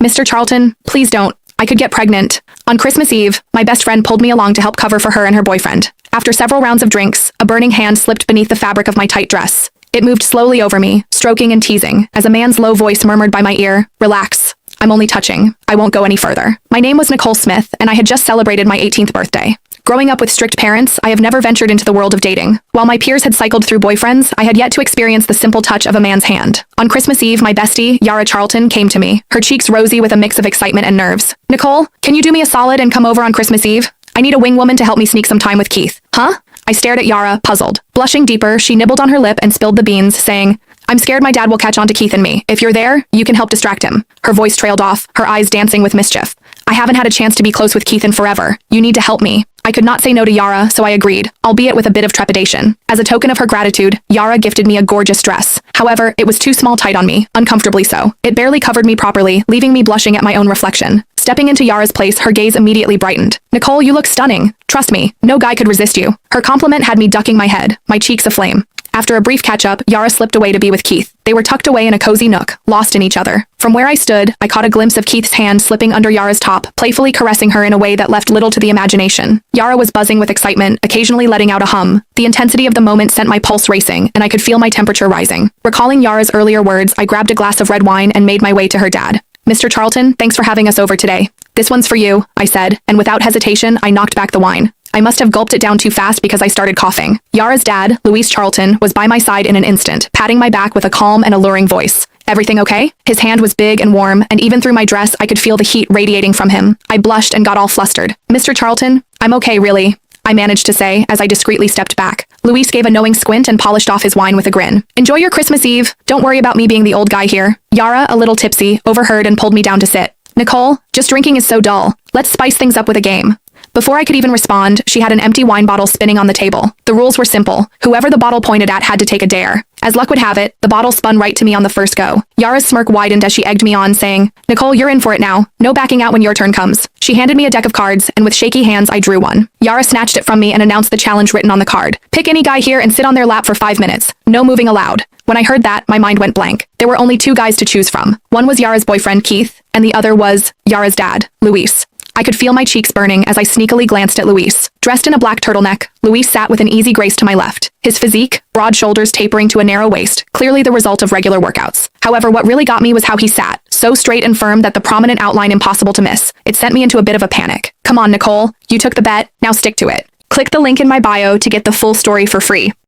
Mr. Charlton, please don't. I could get pregnant. On Christmas Eve, my best friend pulled me along to help cover for her and her boyfriend. After several rounds of drinks, a burning hand slipped beneath the fabric of my tight dress. It moved slowly over me, stroking and teasing, as a man's low voice murmured by my ear, "Relax. I'm only touching. I won't go any further." My name was Nicole Smith, and I had just celebrated my 18th birthday. Growing up with strict parents, I have never ventured into the world of dating. While my peers had cycled through boyfriends, I had yet to experience the simple touch of a man's hand. On Christmas Eve, my bestie, Yara Charlton, came to me, her cheeks rosy with a mix of excitement and nerves. "Nicole, can you do me a solid and come over on Christmas Eve? I need a wing woman to help me sneak some time with Keith." "Huh?" I stared at Yara, puzzled. Blushing deeper, she nibbled on her lip and spilled the beans, saying, "I'm scared my dad will catch on to Keith and me. If you're there, you can help distract him." Her voice trailed off, her eyes dancing with mischief. "I haven't had a chance to be close with Keith in forever. You need to help me." I could not say no to Yara, so I agreed, albeit with a bit of trepidation. As a token of her gratitude, Yara gifted me a gorgeous dress. However, it was too small tight on me, uncomfortably so. It barely covered me properly, leaving me blushing at my own reflection. Stepping into Yara's place, her gaze immediately brightened. "Nicole, you look stunning. Trust me, no guy could resist you." Her compliment had me ducking my head, my cheeks aflame. After a brief catch-up, Yara slipped away to be with Keith. They were tucked away in a cozy nook, lost in each other. From where I stood, I caught a glimpse of Keith's hand slipping under Yara's top, playfully caressing her in a way that left little to the imagination. Yara was buzzing with excitement, occasionally letting out a hum. The intensity of the moment sent my pulse racing, and I could feel my temperature rising. Recalling Yara's earlier words, I grabbed a glass of red wine and made my way to her dad. "Mr. Charlton, thanks for having us over today." "This one's for you," I said, and without hesitation, I knocked back the wine. I must have gulped it down too fast because I started coughing. Yara's dad, Luis Charlton, was by my side in an instant, patting my back with a calm and alluring voice. "Everything okay?" His hand was big and warm, and even through my dress, I could feel the heat radiating from him. I blushed and got all flustered. "Mr. Charlton, I'm okay, really," I managed to say as I discreetly stepped back. Luis gave a knowing squint and polished off his wine with a grin. "Enjoy your Christmas Eve. Don't worry about me being the old guy here." Yara, a little tipsy, overheard and pulled me down to sit. "Nicole, just drinking is so dull. Let's spice things up with a game." Before I could even respond, she had an empty wine bottle spinning on the table. The rules were simple. Whoever the bottle pointed at had to take a dare. As luck would have it, the bottle spun right to me on the first go. Yara's smirk widened as she egged me on, saying, "Nicole, you're in for it now. No backing out when your turn comes." She handed me a deck of cards, and with shaky hands I drew one. Yara snatched it from me and announced the challenge written on the card. "Pick any guy here and sit on their lap for 5 minutes. No moving allowed." When I heard that, my mind went blank. There were only two guys to choose from. One was Yara's boyfriend, Keith, and the other was Yara's dad, Luis. I could feel my cheeks burning as I sneakily glanced at Luis. Dressed in a black turtleneck, Luis sat with an easy grace to my left. His physique, broad shoulders tapering to a narrow waist, clearly the result of regular workouts. However, what really got me was how he sat, so straight and firm that the prominent outline impossible to miss. It sent me into a bit of a panic. "Come on, Nicole. You took the bet. Now stick to it." Click the link in my bio to get the full story for free.